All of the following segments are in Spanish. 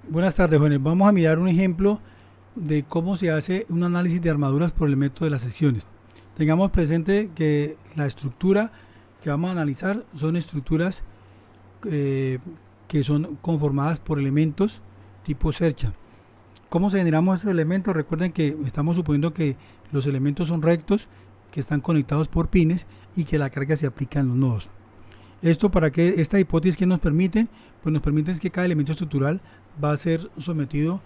Buenas tardes, jóvenes. Vamos a mirar un ejemplo de cómo se hace un análisis de armaduras por el método de las secciones. Tengamos presente que la estructura que vamos a analizar son estructuras eh, que son conformadas por elementos tipo cercha. ¿Cómo se generamos estos elementos? Recuerden que estamos suponiendo que los elementos son rectos, que están conectados por pines y que la carga se aplica en los nodos. Esto para que esta hipótesis que nos permite, pues nos permite es que cada elemento estructural va a ser sometido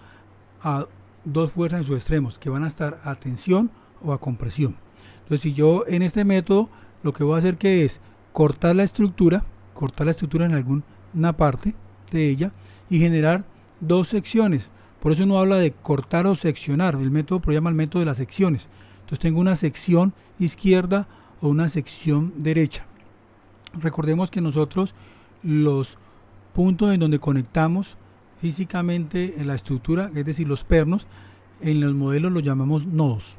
a dos fuerzas en sus extremos, que van a estar a tensión o a compresión. Entonces, si yo en este método lo que voy a hacer que es cortar la estructura en alguna parte de ella y generar dos secciones. Por eso uno habla de cortar o seccionar. El método lo llama el método de las secciones. Entonces tengo una sección izquierda o una sección derecha. Recordemos que nosotros los puntos en donde conectamos físicamente en la estructura, es decir, los pernos, en los modelos los llamamos nodos.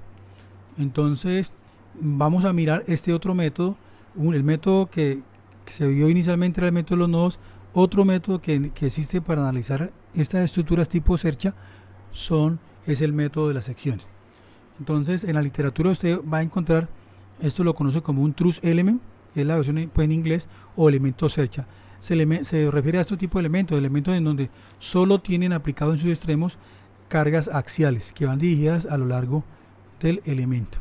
Entonces vamos a mirar este otro método, el método que se vio inicialmente era el método de los nodos. Otro método que existe para analizar estas estructuras tipo cercha es el método de las secciones. Entonces en la literatura usted va a encontrar, esto lo conoce como un truss element, que es la versión en inglés, o elemento cercha. Se refiere a este tipo de elementos en donde solo tienen aplicado en sus extremos cargas axiales que van dirigidas a lo largo del elemento.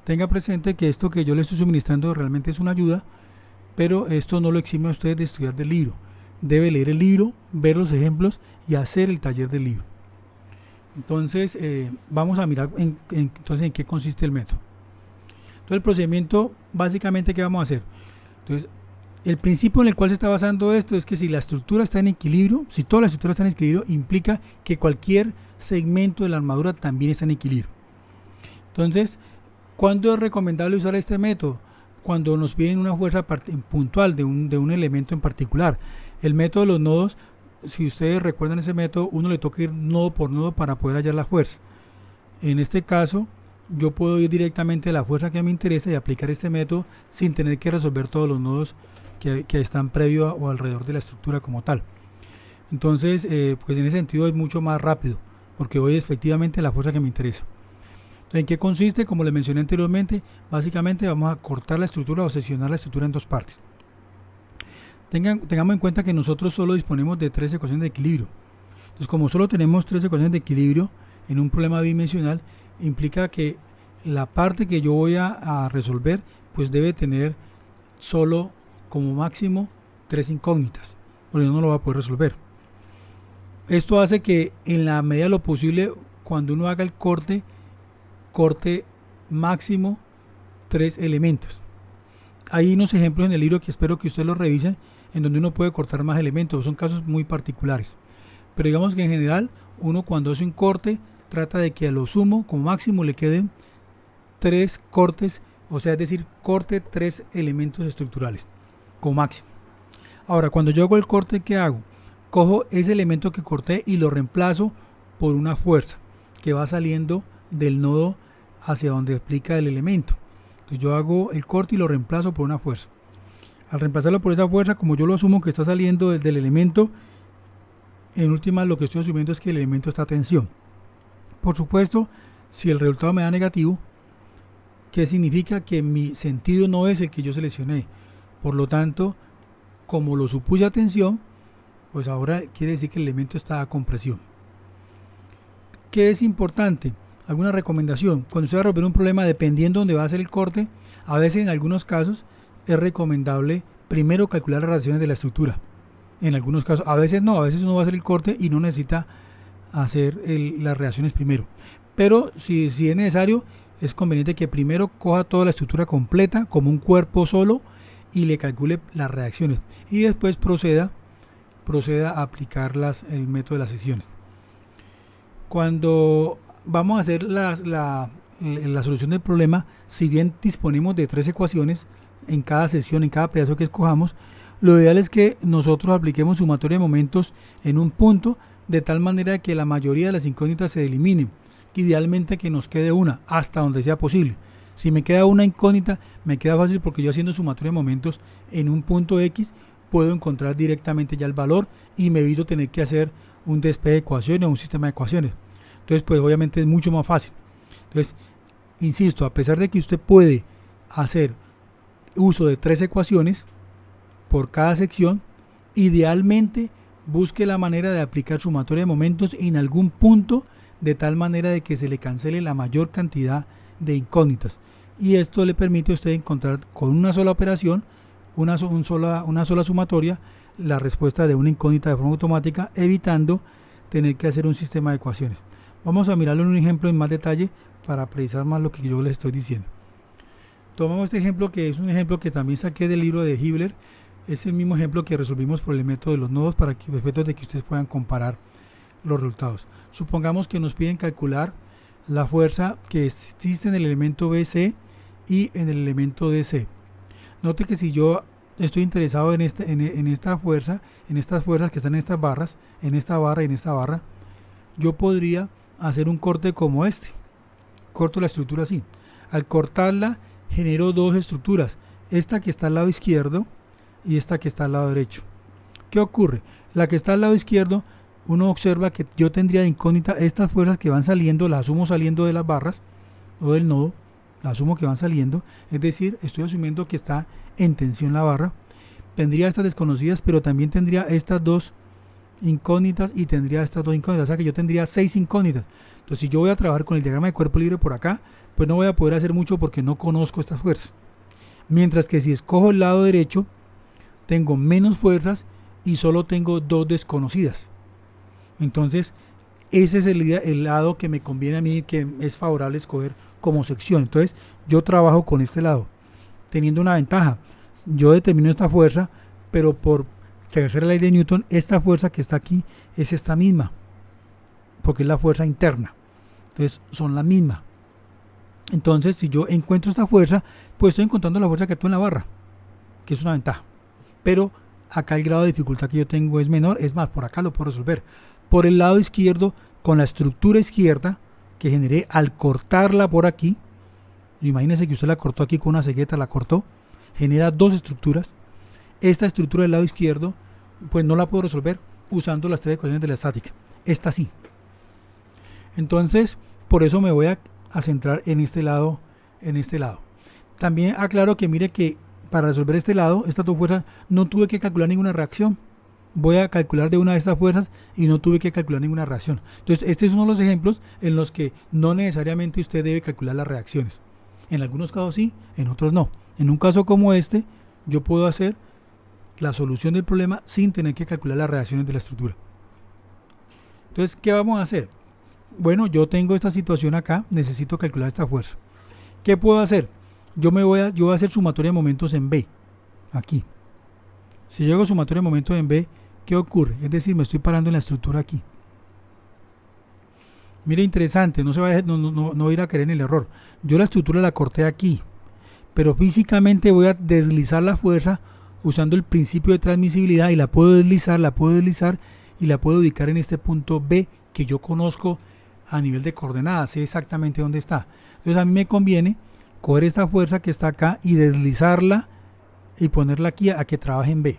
Tenga presente que esto que yo le estoy suministrando realmente es una ayuda, pero esto no lo exime a usted de estudiar del libro. Debe leer el libro, ver los ejemplos y hacer el taller del libro. Entonces vamos a mirar en qué consiste el método. Entonces el procedimiento básicamente, ¿qué vamos a hacer? Entonces el principio en el cual se está basando esto es que si la estructura está en equilibrio, si toda la estructura está en equilibrio, implica que cualquier segmento de la armadura también está en equilibrio. Entonces, ¿cuándo es recomendable usar este método? Cuando nos piden una fuerza puntual de un elemento en particular. El método de los nodos, si ustedes recuerdan ese método, uno le toca ir nodo por nodo para poder hallar la fuerza. En este caso, yo puedo ir directamente a la fuerza que me interesa y aplicar este método sin tener que resolver todos los nodos que están previo o alrededor de la estructura como tal. Entonces, pues en ese sentido es mucho más rápido, porque voy efectivamente a la fuerza que me interesa. Entonces, ¿en qué consiste? Como les mencioné anteriormente, básicamente vamos a cortar la estructura o seccionar la estructura en dos partes. Tengamos en cuenta que nosotros solo disponemos de 3 ecuaciones de equilibrio. Entonces, como solo tenemos 3 ecuaciones de equilibrio en un problema bidimensional, implica que la parte que yo voy a resolver, pues debe tener solo como máximo 3 incógnitas, porque no lo va a poder resolver. Esto hace que en la medida de lo posible, cuando uno haga el corte máximo 3 elementos. Hay unos ejemplos en el libro que espero que ustedes los revisen, en donde uno puede cortar más elementos. Son casos muy particulares, pero digamos que en general uno cuando hace un corte trata de que a lo sumo, como máximo, le queden 3 cortes, o sea, es decir, corte 3 elementos estructurales como máximo. Ahora, cuando yo hago el corte, ¿qué hago? Cojo ese elemento que corté y lo reemplazo por una fuerza que va saliendo del nodo hacia donde aplica el elemento. Entonces yo hago el corte y lo reemplazo por una fuerza. Al reemplazarlo por esa fuerza, como yo lo asumo que está saliendo del elemento, en última lo que estoy asumiendo es que el elemento está a tensión. Por supuesto, si el resultado me da negativo, ¿qué significa? Que mi sentido no es el que yo seleccioné. Por lo tanto, como lo supuse a tensión, pues ahora quiere decir que el elemento está a compresión. ¿Qué es importante? Alguna recomendación. Cuando usted va a resolver un problema, dependiendo de dónde va a hacer el corte, a veces en algunos casos es recomendable primero calcular las relaciones de la estructura. En algunos casos, a veces no, a veces uno va a hacer el corte y no necesita hacer las reacciones primero. Pero si es necesario, es conveniente que primero coja toda la estructura completa como un cuerpo solo y le calcule las reacciones y después proceda a aplicar el método de las secciones. Cuando vamos a hacer la solución del problema, si bien disponemos de 3 ecuaciones en cada sección, en cada pedazo que escojamos, lo ideal es que nosotros apliquemos sumatoria de momentos en un punto de tal manera que la mayoría de las incógnitas se eliminen. Idealmente que nos quede una hasta donde sea posible. Si me queda una incógnita, me queda fácil porque yo haciendo sumatoria de momentos en un punto X puedo encontrar directamente ya el valor y me evito tener que hacer un despeje de ecuaciones o un sistema de ecuaciones. Entonces, pues obviamente es mucho más fácil. Entonces, insisto, a pesar de que usted puede hacer uso de 3 ecuaciones por cada sección, idealmente busque la manera de aplicar sumatoria de momentos en algún punto de tal manera de que se le cancele la mayor cantidad de incógnitas. Y esto le permite a usted encontrar con una sola operación, una sola sumatoria, la respuesta de una incógnita de forma automática, evitando tener que hacer un sistema de ecuaciones. Vamos a mirarlo en un ejemplo en más detalle para precisar más lo que yo les estoy diciendo. Tomamos este ejemplo, que es un ejemplo que también saqué del libro de Hibbeler. Es el mismo ejemplo que resolvimos por el método de los nodos para que efectos de que ustedes puedan comparar los resultados. Supongamos que nos piden calcular la fuerza que existe en el elemento BC y en el elemento DC. Note que si yo estoy interesado en esta fuerza, en estas fuerzas que están en estas barras, en esta barra y en esta barra, yo podría hacer un corte como este. Corto la estructura así. Al cortarla genero dos estructuras, esta que está al lado izquierdo y esta que está al lado derecho. ¿Qué ocurre? La que está al lado izquierdo, uno observa que yo tendría de incógnita estas fuerzas que van saliendo, las asumo saliendo de las barras o del nodo, las asumo que van saliendo, es decir, estoy asumiendo que está en tensión la barra. Tendría estas desconocidas, pero también tendría estas dos incógnitas y tendría estas dos incógnitas, o sea que yo tendría 6 incógnitas. Entonces, si yo voy a trabajar con el diagrama de cuerpo libre por acá, pues no voy a poder hacer mucho porque no conozco estas fuerzas. Mientras que si escojo el lado derecho, tengo menos fuerzas y solo tengo dos desconocidas. Entonces, ese es el lado que me conviene a mí, que es favorable escoger como sección. Entonces, yo trabajo con este lado, teniendo una ventaja. Yo determino esta fuerza, pero por tercera ley de Newton, esta fuerza que está aquí es esta misma, porque es la fuerza interna. Entonces, son la misma. Entonces, si yo encuentro esta fuerza, pues estoy encontrando la fuerza que actúa en la barra, que es una ventaja. Pero acá el grado de dificultad que yo tengo es menor, es más, por acá lo puedo resolver. Por el lado izquierdo, con la estructura izquierda que generé al cortarla por aquí, imagínense que usted la cortó aquí con una cegueta, la cortó, genera dos estructuras. Esta estructura del lado izquierdo, pues no la puedo resolver usando las 3 ecuaciones de la estática. Esta sí. Entonces, por eso me voy a centrar en este lado, También aclaro que mire que para resolver este lado, estas dos fuerzas, no tuve que calcular ninguna reacción. Voy a calcular de una de estas fuerzas y no tuve que calcular ninguna reacción. Entonces, este es uno de los ejemplos en los que no necesariamente usted debe calcular las reacciones. En algunos casos sí, en otros no. En un caso como este, yo puedo hacer la solución del problema sin tener que calcular las reacciones de la estructura. Entonces, ¿qué vamos a hacer? Bueno, yo tengo esta situación acá, necesito calcular esta fuerza. ¿Qué puedo hacer? Yo voy a hacer sumatoria de momentos en B, aquí. Si yo hago sumatoria de momentos en B, ¿qué ocurre? Es decir, me estoy parando en la estructura aquí. Mire, interesante, no voy a ir a caer en el error. Yo la estructura la corté aquí, pero físicamente voy a deslizar la fuerza usando el principio de transmisibilidad y la puedo deslizar y la puedo ubicar en este punto B que yo conozco a nivel de coordenadas, sé exactamente dónde está. Entonces a mí me conviene coger esta fuerza que está acá y deslizarla y ponerla aquí a que trabaje en B.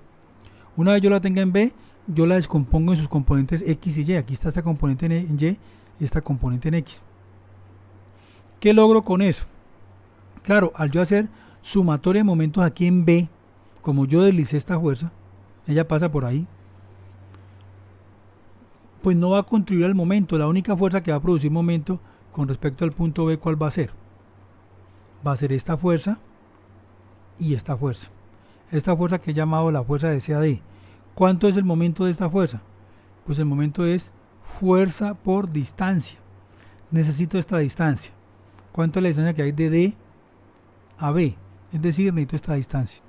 Una vez yo la tenga en B, yo la descompongo en sus componentes X y Y. Aquí está esta componente en Y y esta componente en X. ¿Qué logro con eso? Claro, al yo hacer sumatoria de momentos aquí en B, como yo deslicé esta fuerza, ella pasa por ahí, pues no va a contribuir al momento. La única fuerza que va a producir momento con respecto al punto B, ¿cuál va a ser? Va a ser esta fuerza y esta fuerza. Esta fuerza que he llamado la fuerza de CAD. ¿Cuánto es el momento de esta fuerza? Pues el momento es fuerza por distancia. Necesito esta distancia. ¿Cuánto es la distancia que hay de D a B? Es decir, necesito esta distancia.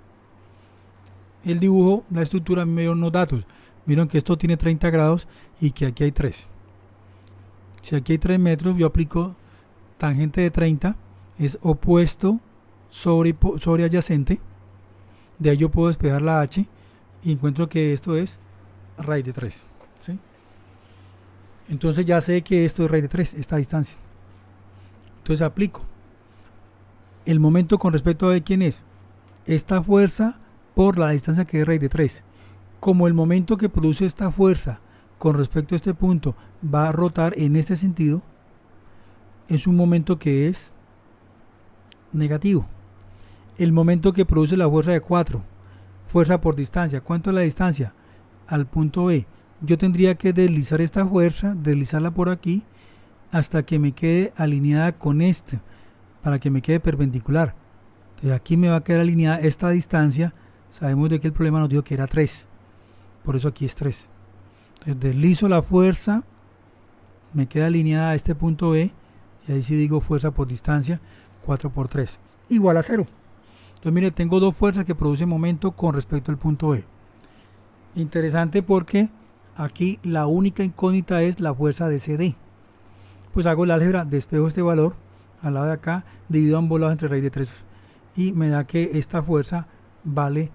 El dibujo, la estructura, me dio unos datos. Vieron que esto tiene 30 grados y que aquí hay 3. Si aquí hay 3 metros, yo aplico tangente de 30, es opuesto sobre adyacente. De ahí yo puedo despejar la H y encuentro que esto es raíz de 3. ¿Sí? Entonces ya sé que esto es raíz de 3, esta distancia. Entonces aplico. El momento con respecto a quién es. Esta fuerza por la distancia que es raíz de 3. Como el momento que produce esta fuerza con respecto a este punto va a rotar en este sentido, es un momento que es negativo. El momento que produce la fuerza de 4, fuerza por distancia. ¿Cuánto es la distancia? Al punto B. Yo tendría que deslizar esta fuerza, deslizarla por aquí, hasta que me quede alineada con este, para que me quede perpendicular. Entonces aquí me va a quedar alineada esta distancia. Sabemos de que el problema nos dijo que era 3. Por eso aquí es 3. Entonces deslizo la fuerza, me queda alineada a este punto B, y ahí sí digo fuerza por distancia, 4 por 3, igual a 0. Entonces mire, tengo dos fuerzas que producen momento con respecto al punto B. Interesante porque aquí la única incógnita es la fuerza de CD. Pues hago el álgebra, despejo este valor al lado de acá, divido ambos lados entre raíz de 3 y me da que esta fuerza vale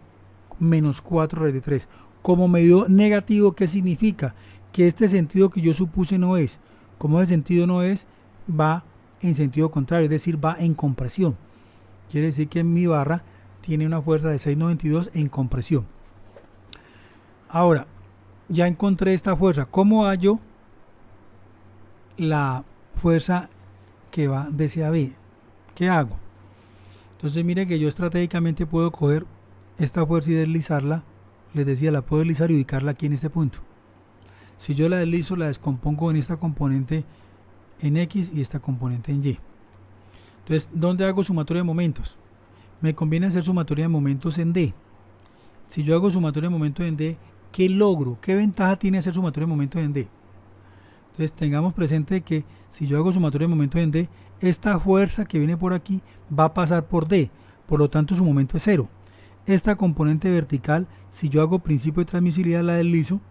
menos 4 raíz de 3. Como me dio negativo, ¿qué significa? Que este sentido que yo supuse no es. Como el sentido no es, va en sentido contrario, es decir, va en compresión. Quiere decir que mi barra tiene una fuerza de 6,92 en compresión. Ahora, ya encontré esta fuerza. ¿Cómo hallo la fuerza que va de C a B? ¿Qué hago? Entonces mire que yo estratégicamente puedo coger esta fuerza y deslizarla. Les decía, la puedo deslizar y ubicarla aquí en este punto. Si yo la deslizo, la descompongo en esta componente en X y esta componente en Y. Entonces, ¿dónde hago sumatoria de momentos? Me conviene hacer sumatoria de momentos en D. Si yo hago sumatoria de momentos en D, ¿qué logro? ¿Qué ventaja tiene hacer sumatoria de momentos en D? Entonces, tengamos presente que si yo hago sumatoria de momentos en D, esta fuerza que viene por aquí va a pasar por D, por lo tanto su momento es 0. Esta componente vertical, si yo hago principio de transmisibilidad, la deslizo,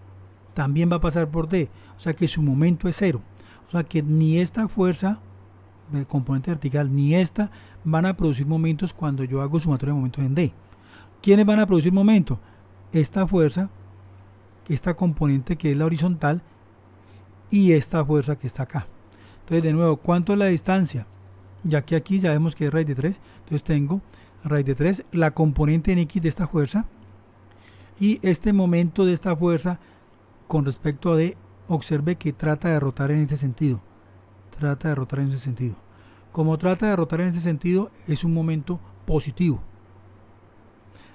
también va a pasar por D, o sea que su momento es 0. O sea que ni esta fuerza de componente vertical ni esta van a producir momentos cuando yo hago sumatoria de momentos en D. ¿Quiénes van a producir momentos? Esta fuerza, esta componente que es la horizontal y esta fuerza que está acá. Entonces de nuevo, ¿cuánto es la distancia? Ya que aquí sabemos que es raíz de 3, entonces tengo raíz de 3, la componente en X de esta fuerza y este momento de esta fuerza con respecto a D. Observe que trata de rotar en este sentido. Trata de rotar en ese sentido. Como trata de rotar en ese sentido, es un momento positivo.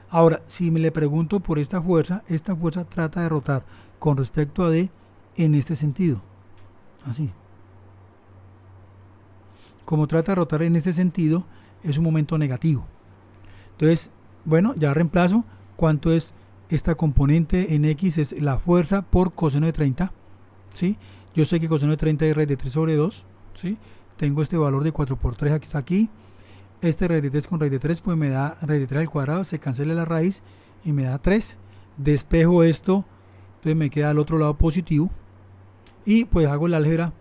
Ahora, si me le pregunto por esta fuerza trata de rotar con respecto a D en este sentido. Así. Como trata de rotar en este sentido, es un momento negativo. Entonces, bueno, ya reemplazo cuánto es esta componente en X, es la fuerza por coseno de 30. ¿Sí? Yo sé que coseno de 30 es raíz de 3 sobre 2. ¿Sí? Tengo este valor de 4 por 3 aquí está aquí. Este raíz de 3 con raíz de 3 pues me da raíz de 3 al cuadrado, se cancela la raíz y me da 3. Despejo esto, entonces me queda al otro lado positivo. Y pues hago el álgebra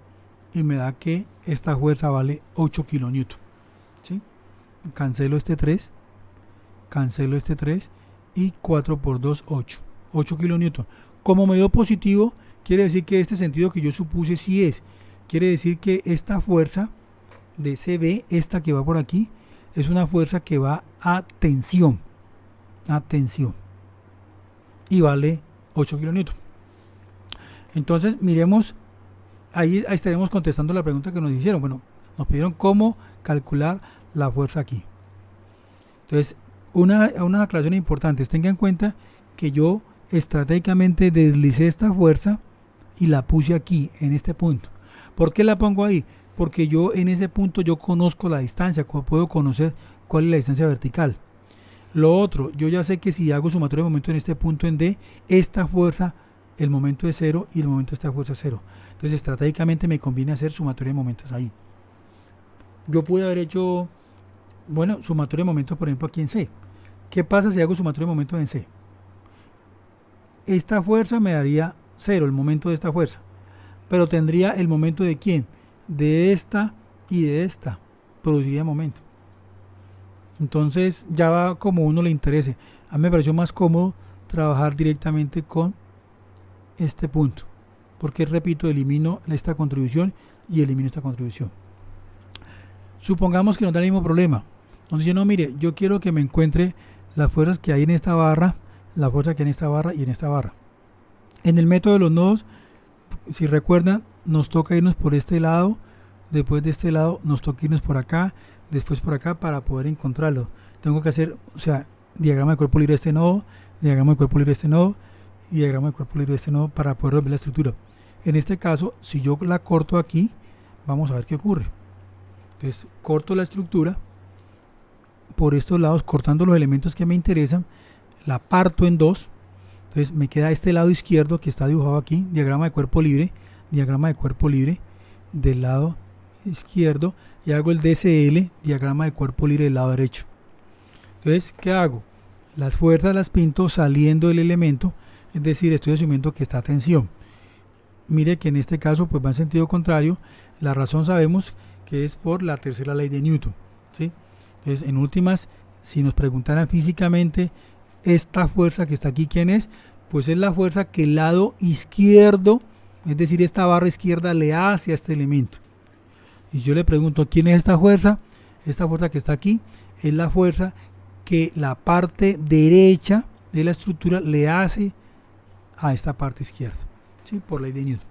y me da que esta fuerza vale 8 kilonewton. ¿Sí? Cancelo este 3 y 4 por 2, 8 kilonewton. Como me dio positivo, quiere decir que este sentido que yo supuse sí es. Quiere decir que esta fuerza de CB, esta que va por aquí, es una fuerza que va a tensión. Y vale 8 kilonewton. Entonces, miremos, ahí estaremos contestando la pregunta que nos hicieron. Bueno, nos pidieron cómo calcular la fuerza aquí. Entonces, una aclaración importante. Tenga en cuenta que yo estratégicamente deslicé esta fuerza y la puse aquí, en este punto. ¿Por qué la pongo ahí? Porque yo en ese punto yo conozco la distancia, puedo conocer cuál es la distancia vertical. Lo otro, yo ya sé que si hago sumatoria de momento en este punto en D, esta fuerza, el momento es 0 y el momento de esta fuerza es 0. Entonces estratégicamente me conviene hacer sumatoria de momentos ahí. Yo pude haber hecho, bueno, sumatoria de momentos por ejemplo aquí en C. ¿Qué pasa si hago sumatoria de momentos en C? Esta fuerza me daría 0, el momento de esta fuerza. Pero tendría el momento de quién, de esta y de esta, produciría momento. Entonces ya va como uno le interese. A mí me pareció más cómodo trabajar directamente con este punto, porque repito, elimino esta contribución y elimino esta contribución. Supongamos que nos da el mismo problema. Nos dice, no, mire, yo quiero que me encuentre las fuerzas que hay en esta barra, la fuerza que hay en esta barra y en esta barra. En el método de los nodos, Si recuerdan, nos toca irnos por este lado, después de este lado nos toca irnos por acá, después por acá para poder encontrarlo. Tengo que hacer, o sea, diagrama de cuerpo libre de este nodo, diagrama de cuerpo libre de este nodo y diagrama de cuerpo libre de este nodo para poder resolver la estructura. En este caso, si yo la corto aquí, vamos a ver qué ocurre. Entonces, corto la estructura por estos lados, cortando los elementos que me interesan, la parto en dos. Entonces me queda este lado izquierdo que está dibujado aquí, diagrama de cuerpo libre del lado izquierdo, y hago el DCL, diagrama de cuerpo libre del lado derecho. Entonces, ¿qué hago? Las fuerzas las pinto saliendo del elemento, es decir, estoy asumiendo que está a tensión. Mire que en este caso pues va en sentido contrario. La razón sabemos que es por la tercera ley de Newton, ¿sí? Entonces, en últimas, si nos preguntaran físicamente esta fuerza que está aquí, ¿quién es? Pues es la fuerza que el lado izquierdo, es decir, esta barra izquierda le hace a este elemento. Y yo le pregunto, ¿quién es esta fuerza? Esta fuerza que está aquí es la fuerza que la parte derecha de la estructura le hace a esta parte izquierda, ¿sí? Por ley de Newton.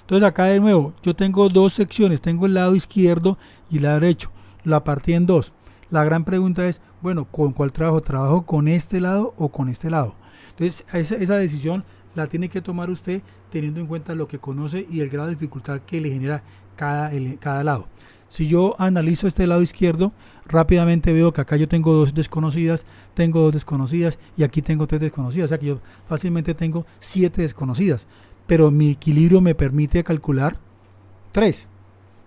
Entonces acá de nuevo, yo tengo dos secciones, tengo el lado izquierdo y el lado derecho. La partí en dos. La gran pregunta es, bueno, ¿con cuál trabajo? ¿Trabajo con este lado o con este lado? Entonces, esa decisión la tiene que tomar usted teniendo en cuenta lo que conoce y el grado de dificultad que le genera cada lado. Si yo analizo este lado izquierdo, rápidamente veo que acá yo tengo dos desconocidas y aquí tengo 3 desconocidas. O sea que yo fácilmente tengo 7 desconocidas, pero mi equilibrio me permite calcular 3.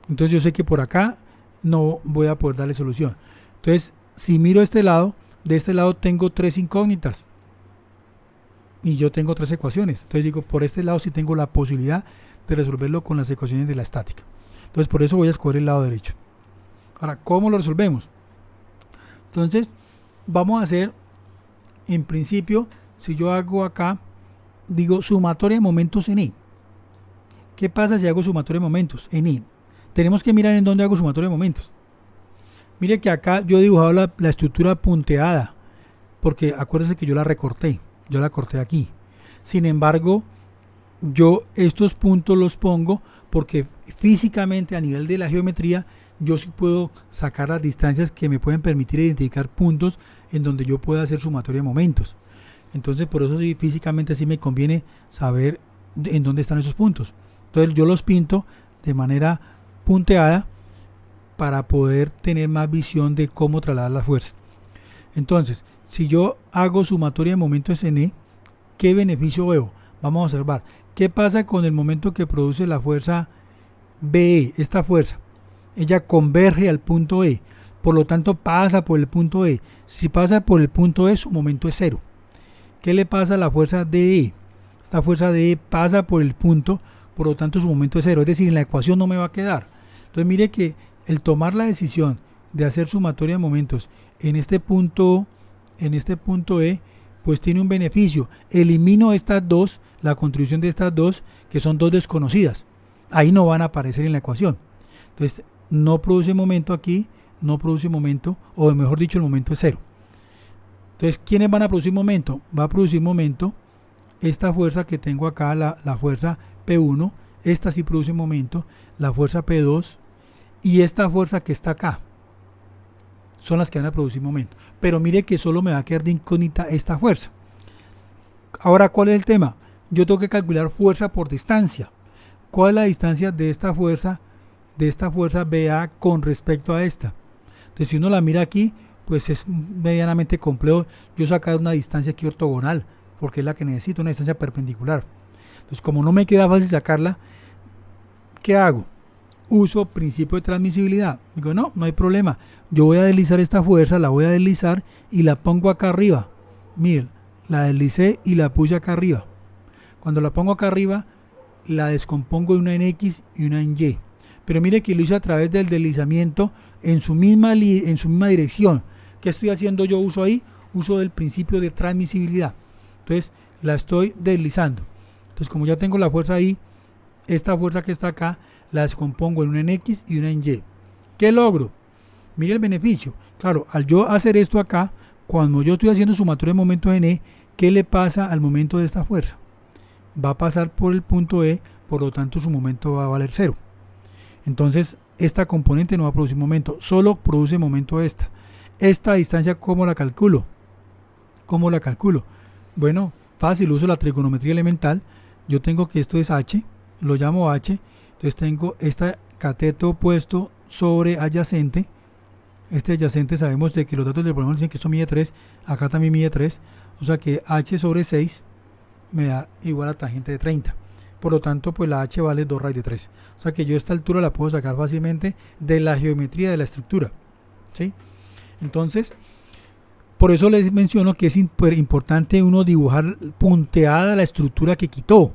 Entonces yo sé que por acá no voy a poder darle solución. Entonces, si miro este lado, de este lado tengo 3 incógnitas y yo tengo 3 ecuaciones. Entonces digo, por este lado sí tengo la posibilidad de resolverlo con las ecuaciones de la estática. Entonces por eso voy a escoger el lado derecho. Ahora, ¿cómo lo resolvemos? Entonces, vamos a hacer, en principio, si yo hago acá, digo sumatoria de momentos en E. ¿Qué pasa si hago sumatoria de momentos en E? Tenemos que mirar en dónde hago sumatoria de momentos. Mire que acá yo he dibujado la estructura punteada, porque acuérdense que yo la recorté, yo la corté aquí. Sin embargo, yo estos puntos los pongo porque físicamente a nivel de la geometría yo sí puedo sacar las distancias que me pueden permitir identificar puntos en donde yo pueda hacer sumatoria de momentos. Entonces por eso sí, físicamente sí me conviene saber en dónde están esos puntos. Entonces yo los pinto de manera punteada para poder tener más visión de cómo trasladar las fuerzas. Entonces, si yo hago sumatoria de momentos en E, ¿qué beneficio veo? Vamos a observar. ¿Qué pasa con el momento que produce la fuerza BE? Esta fuerza, ella converge al punto E, por lo tanto pasa por el punto E. Si pasa por el punto E, su momento es 0. ¿Qué le pasa a la fuerza DE? Esta fuerza DE pasa por el punto, por lo tanto su momento es 0. Es decir, en la ecuación no me va a quedar. Entonces mire que el tomar la decisión de hacer sumatoria de momentos en este punto E, pues tiene un beneficio. Elimino estas dos, la contribución de estas dos, que son dos desconocidas. Ahí no van a aparecer en la ecuación. Entonces, no produce momento aquí, no produce momento, o mejor dicho, el momento es 0. Entonces, ¿quiénes van a producir momento? Va a producir momento esta fuerza que tengo acá, la fuerza P1, esta sí produce momento, la fuerza P2 y esta fuerza que está acá. Son las que van a producir momento. Pero mire que solo me va a quedar de incógnita esta fuerza. Ahora, ¿cuál es el tema? Yo tengo que calcular fuerza por distancia. ¿Cuál es la distancia de esta fuerza BA con respecto a esta? Entonces, si uno la mira aquí, pues es medianamente complejo yo sacar una distancia aquí ortogonal, porque es la que necesito, una distancia perpendicular. Entonces, como no me queda fácil sacarla, ¿qué hago? Uso principio de transmisibilidad. Digo, no hay problema. Yo voy a deslizar esta fuerza, la voy a deslizar y la pongo acá arriba. Miren, la deslicé y la puse acá arriba. Cuando la pongo acá arriba, la descompongo en una en X y una en Y. Pero mire que lo hice a través del deslizamiento en su misma dirección. ¿Qué estoy haciendo yo? Uso del principio de transmisibilidad. Entonces, la estoy deslizando. Entonces, como ya tengo la fuerza ahí, esta fuerza que está acá, la descompongo en una en X y una en Y. ¿Qué logro? Mire el beneficio. Claro, al yo hacer esto acá, cuando yo estoy haciendo sumatoria de momentos en E, ¿qué le pasa al momento de esta fuerza? Va a pasar por el punto E, por lo tanto su momento va a valer 0. Entonces esta componente no va a producir momento, solo produce momento esta. Esta distancia, ¿cómo la calculo? ¿Cómo la calculo? Bueno, fácil, uso la trigonometría elemental. Yo tengo que esto es h, lo llamo h, entonces tengo este cateto opuesto sobre adyacente. Este adyacente sabemos de que los datos del problema dicen que esto mide 3, acá también mide 3, o sea que h sobre 6 me da igual a tangente de 30. Por lo tanto, pues la h vale 2 raíz de 3. O sea que yo esta altura la puedo sacar fácilmente de la geometría de la estructura, ¿sí? Entonces, por eso les menciono que es importante uno dibujar punteada la estructura que quitó.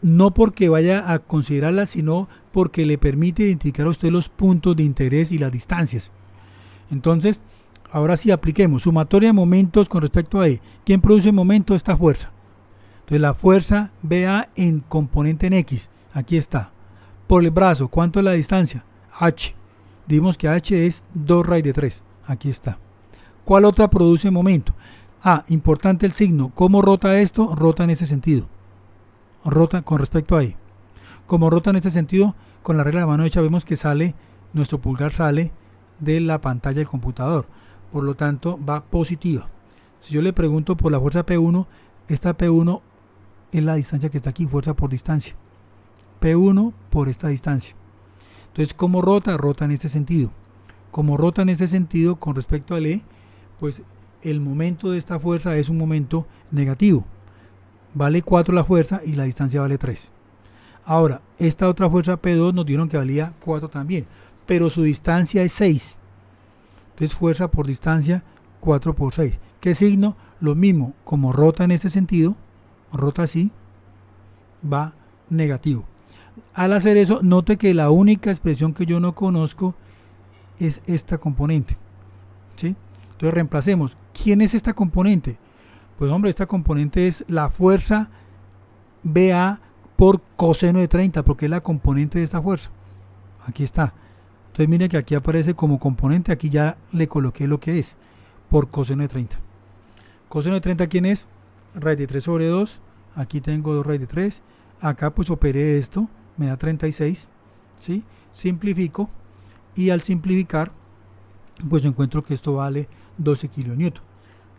No porque vaya a considerarla, sino porque le permite identificar a usted los puntos de interés y las distancias. Entonces, ahora sí apliquemos sumatoria de momentos con respecto a E. ¿Quién produce momento? Esta fuerza. Entonces la fuerza BA en componente en X, aquí está. Por el brazo, ¿cuánto es la distancia? H. Dimos que H es 2 raíz de 3, aquí está. ¿Cuál otra produce momento? Ah, importante el signo. ¿Cómo rota esto? Rota en este sentido. Rota con respecto a E. Como rota en este sentido, con la regla de mano derecha vemos que sale, nuestro pulgar sale de la pantalla del computador. Por lo tanto, va positiva. Si yo le pregunto por la fuerza P1, esta P1 es la distancia que está aquí, fuerza por distancia. P1 por esta distancia. Entonces, ¿cómo rota? Rota en este sentido. Como rota en este sentido con respecto al E, pues el momento de esta fuerza es un momento negativo. Vale 4 la fuerza y la distancia vale 3. Ahora, esta otra fuerza P2 nos dieron que valía 4 también, pero su distancia es 6. Entonces, fuerza por distancia, 4 por 6. ¿Qué signo? Lo mismo, como rota en este sentido, rota así, va negativo. Al hacer eso, note que la única expresión que yo no conozco es esta componente, ¿sí? Entonces reemplacemos. ¿Quién es esta componente? Pues hombre, esta componente es la fuerza BA por coseno de 30, porque es la componente de esta fuerza. Aquí está. Entonces mire que aquí aparece como componente, aquí ya le coloqué lo que es, por coseno de 30. Coseno de 30, ¿quién es? Raíz de 3 sobre 2, aquí tengo 2 raíz de 3, acá pues operé esto, me da 36, ¿sí? Simplifico, y al simplificar, pues encuentro que esto vale 12 kN.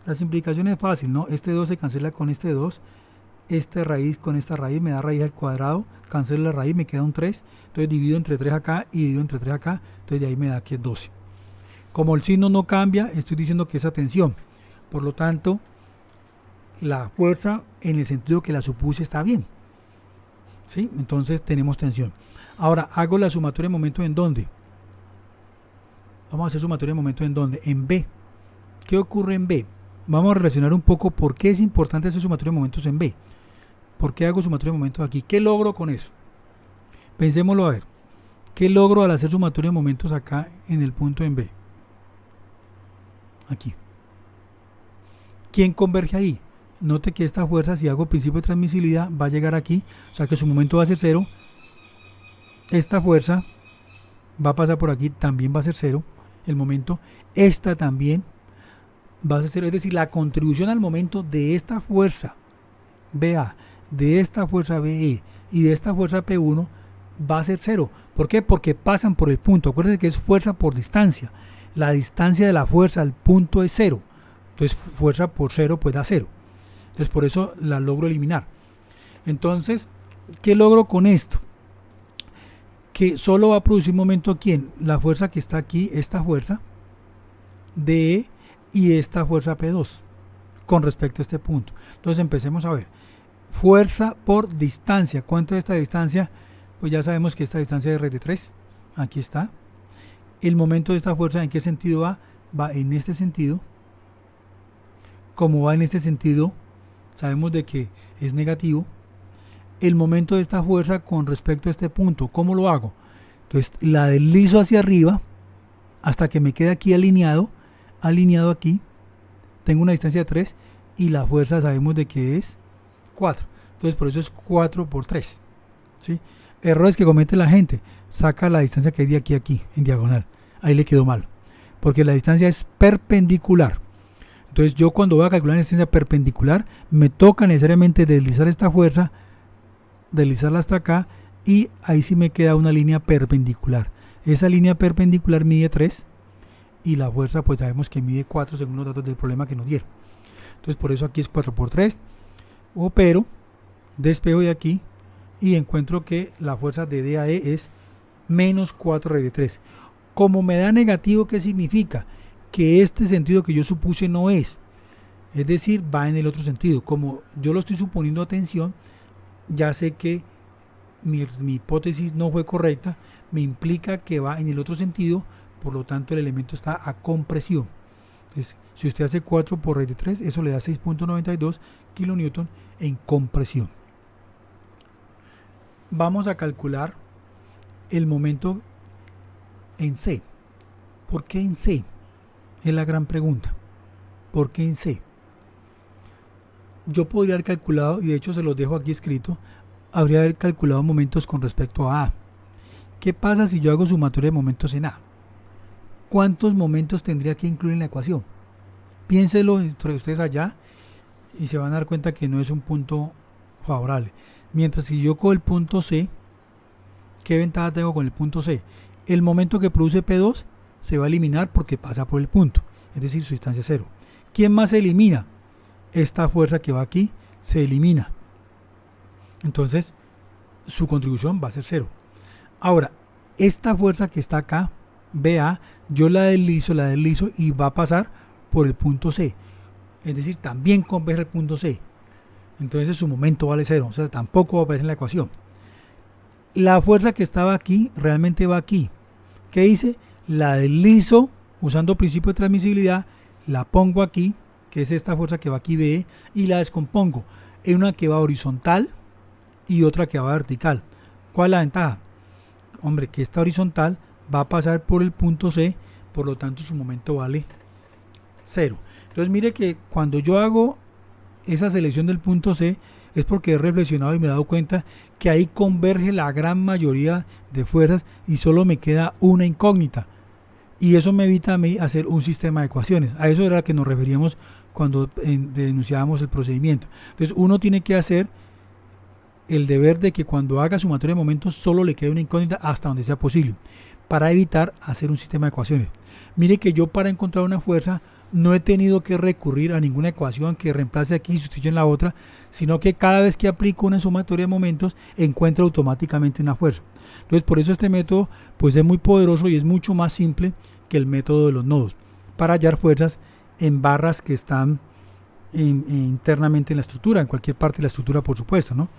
La simplificación es fácil, ¿no? Este 2 se cancela con este 2, esta raíz con esta raíz me da raíz al cuadrado, cancelo la raíz, me queda un 3, entonces divido entre 3 acá y divido entre 3 acá, entonces de ahí me da que es 12. Como el signo no cambia, estoy diciendo que es tensión, por lo tanto, la fuerza en el sentido que la supuse está bien, ¿sí? Entonces tenemos tensión. Ahora hago la sumatoria de momentos en dónde. Vamos a hacer sumatoria de momentos en dónde. En B. ¿Qué ocurre en B? Vamos a relacionar un poco por qué es importante hacer sumatoria de momentos en B. ¿Por qué hago sumatoria de momentos aquí? ¿Qué logro con eso? Pensémoslo a ver. ¿Qué logro al hacer sumatoria de momentos acá en el punto en B? Aquí. ¿Quién converge ahí? Note que esta fuerza, si hago principio de transmisibilidad, va a llegar aquí, o sea que su momento va a ser 0. Esta fuerza va a pasar por aquí, también va a ser 0 el momento. Esta también va a ser 0, es decir, la contribución al momento de esta fuerza BA, de esta fuerza BE y de esta fuerza P1 va a ser 0. ¿Por qué? Porque pasan por el punto. Acuérdense que es fuerza por distancia. La distancia de la fuerza al punto es 0. Entonces fuerza por 0 pues da 0. Entonces por eso la logro eliminar. Entonces, ¿qué logro con esto? Que solo va a producir momento ¿quién? La fuerza que está aquí, esta fuerza DE y esta fuerza P2 con respecto a este punto. Entonces empecemos a ver. Fuerza por distancia. ¿Cuánto es esta distancia? Pues ya sabemos que esta distancia es de 3. Aquí está. El momento de esta fuerza, ¿en qué sentido va? Va en este sentido. Como va en este sentido, sabemos de que es negativo. El momento de esta fuerza con respecto a este punto, ¿cómo lo hago? Entonces la deslizo hacia arriba hasta que me quede aquí alineado aquí. Tengo una distancia de 3 y la fuerza sabemos de que es 4. Entonces por eso es 4 por 3. ¿Sí? Errores que comete la gente. Saca la distancia que hay de aquí a aquí, en diagonal. Ahí le quedó mal. Porque la distancia es perpendicular. Entonces yo cuando voy a calcular la distancia perpendicular, me toca necesariamente deslizar esta fuerza deslizarla hasta acá y ahí sí me queda una línea perpendicular. Esa línea perpendicular mide 3 y la fuerza pues sabemos que mide 4 según los datos del problema que nos dieron. Entonces por eso aquí es 4 por 3. Opero, despejo de aquí y encuentro que la fuerza de DAE es menos 4 raíz de 3. Como me da negativo, ¿qué significa? Que este sentido que yo supuse no es. Es decir, va en el otro sentido. Como yo lo estoy suponiendo a tensión, ya sé que mi hipótesis no fue correcta, me implica que va en el otro sentido, por lo tanto el elemento está a compresión. Entonces, si usted hace 4 por raíz de 3, eso le da 6.92 kilonewton en compresión. Vamos a calcular el momento en C. ¿Por qué en C? Es la gran pregunta. ¿Por qué en C? Yo podría haber calculado, y de hecho se los dejo aquí escrito, habría haber calculado momentos con respecto a A. ¿Qué pasa si yo hago sumatoria de momentos en A? ¿Cuántos momentos tendría que incluir en la ecuación? Piénselo entre ustedes allá y se van a dar cuenta que no es un punto favorable. Mientras que yo con el punto C, ¿qué ventaja tengo con el punto C? El momento que produce P2 se va a eliminar porque pasa por el punto, es decir, su distancia es 0. ¿Quién más se elimina? Esta fuerza que va aquí se elimina. Entonces, su contribución va a ser 0. Ahora, esta fuerza que está acá, BA, yo la deslizo y va a pasar por el punto C. Es decir, también converge el punto C. Entonces su momento vale 0. O sea, tampoco va a aparecer en la ecuación. La fuerza que estaba aquí realmente va aquí. ¿Qué hice? La deslizo usando principio de transmisibilidad, la pongo aquí, que es esta fuerza que va aquí BE, y la descompongo en una que va horizontal y otra que va vertical. ¿Cuál es la ventaja? Hombre, que esta horizontal va a pasar por el punto C, por lo tanto su momento vale 0. Entonces mire que cuando yo hago esa selección del punto C es porque he reflexionado y me he dado cuenta que ahí converge la gran mayoría de fuerzas y solo me queda una incógnita. Y eso me evita a mí hacer un sistema de ecuaciones. A eso era a lo que nos referíamos cuando denunciábamos el procedimiento. Entonces uno tiene que hacer el deber de que cuando haga sumatoria de momentos solo le quede una incógnita hasta donde sea posible, para evitar hacer un sistema de ecuaciones. Mire que yo para encontrar una fuerza no he tenido que recurrir a ninguna ecuación que reemplace aquí y sustituya en la otra, sino que cada vez que aplico una sumatoria de momentos encuentro automáticamente una fuerza. Entonces por eso este método pues es muy poderoso y es mucho más simple que el método de los nodos para hallar fuerzas en barras que están internamente en la estructura, en cualquier parte de la estructura por supuesto, ¿no?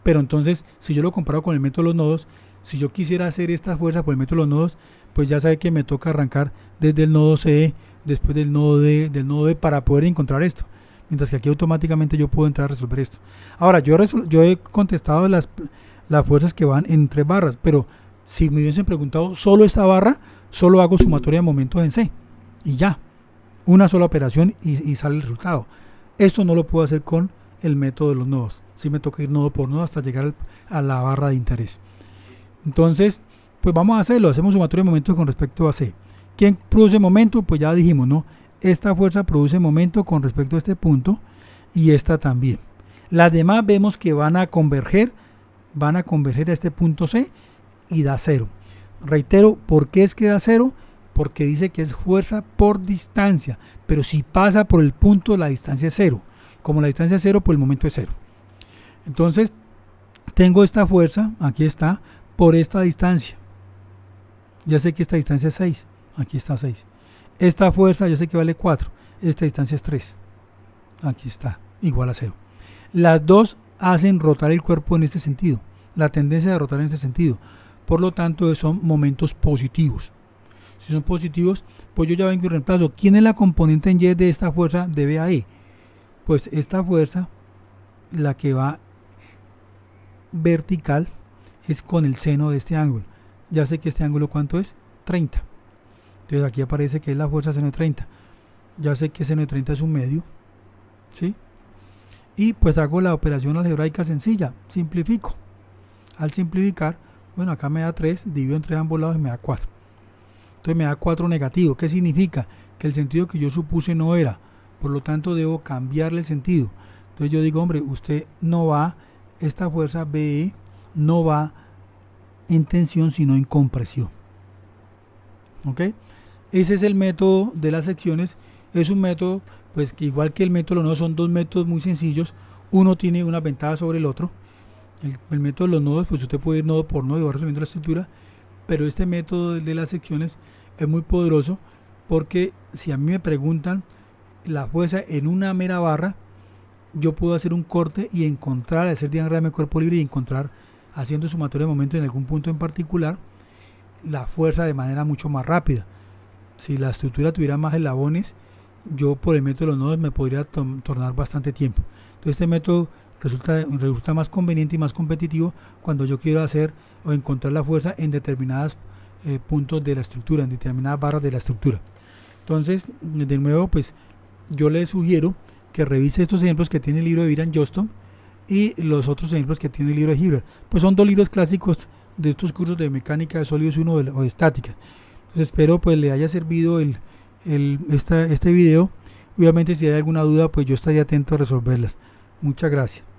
Pero entonces si yo lo comparo con el método de los nodos, si yo quisiera hacer esta fuerza por el método de los nodos, pues ya sabe que me toca arrancar desde el nodo C, después del nodo D para poder encontrar esto. Mientras que aquí automáticamente yo puedo entrar a resolver esto. Ahora, yo he contestado las fuerzas que van en 3 barras, pero si me hubiesen preguntado solo esta barra, solo hago sumatoria de momentos en C. Y ya, una sola operación y sale el resultado. Esto no lo puedo hacer con el método de los nodos. Sí me toca ir nodo por nodo hasta llegar a la barra de interés. Entonces, pues vamos a hacerlo. Hacemos sumatoria de momentos con respecto a C. ¿Quién produce momento? Pues ya dijimos, ¿no? Esta fuerza produce momento con respecto a este punto y esta también. Las demás vemos que van a converger a este punto C y da 0. Reitero, ¿por qué es que da 0? Porque dice que es fuerza por distancia, pero si pasa por el punto la distancia es 0. Como la distancia es 0, pues el momento es 0. Entonces, tengo esta fuerza, aquí está, por esta distancia. Ya sé que esta distancia es 6, aquí está 6. Esta fuerza ya sé que vale 4, esta distancia es 3. Aquí está, igual a 0. Las dos hacen rotar el cuerpo en este sentido, la tendencia de rotar en este sentido. Por lo tanto, son momentos positivos. Si son positivos, pues yo ya vengo y reemplazo. ¿Quién es la componente en Y de esta fuerza de BAE? Pues esta fuerza, la que va vertical, es con el seno de este ángulo. Ya sé que este ángulo, ¿cuánto es? 30. Entonces aquí aparece que es la fuerza seno de 30. Ya sé que seno de 30 es un medio, ¿sí? Y pues hago la operación algebraica sencilla, simplifico. Al simplificar, bueno, acá me da 3, divido entre ambos lados y me da 4. Entonces me da 4 negativo. ¿Qué significa? Que el sentido que yo supuse no era. Por lo tanto, debo cambiarle el sentido. Entonces yo digo, hombre, usted no va esta fuerza BE no va en tensión sino en compresión. ¿Ok? Ese es el método de las secciones. Es un método, pues, que igual que el método de los nodos, son dos métodos muy sencillos. Uno tiene una ventaja sobre el otro. El método de los nodos, pues usted puede ir nodo por nodo y va resolviendo la estructura, pero este método de las secciones es muy poderoso, porque si a mí me preguntan la fuerza en una mera barra, yo puedo hacer un corte y encontrar, hacer diagrama de cuerpo libre y encontrar, haciendo sumatoria de momentos en algún punto en particular, la fuerza de manera mucho más rápida. Si la estructura tuviera más eslabones, yo por el método de los nodos me podría tornar bastante tiempo. Entonces este método resulta más conveniente y más competitivo cuando yo quiero hacer o encontrar la fuerza en determinados puntos de la estructura, en determinadas barras de la estructura. Entonces, de nuevo, pues yo le sugiero que revise estos ejemplos que tiene el libro de Byron Johnston y los otros ejemplos que tiene el libro de Hilbert. Pues son dos libros clásicos de estos cursos de mecánica de sólidos o de estática. Entonces espero pues le haya servido este video. Obviamente si hay alguna duda, pues yo estaré atento a resolverlas. Muchas gracias.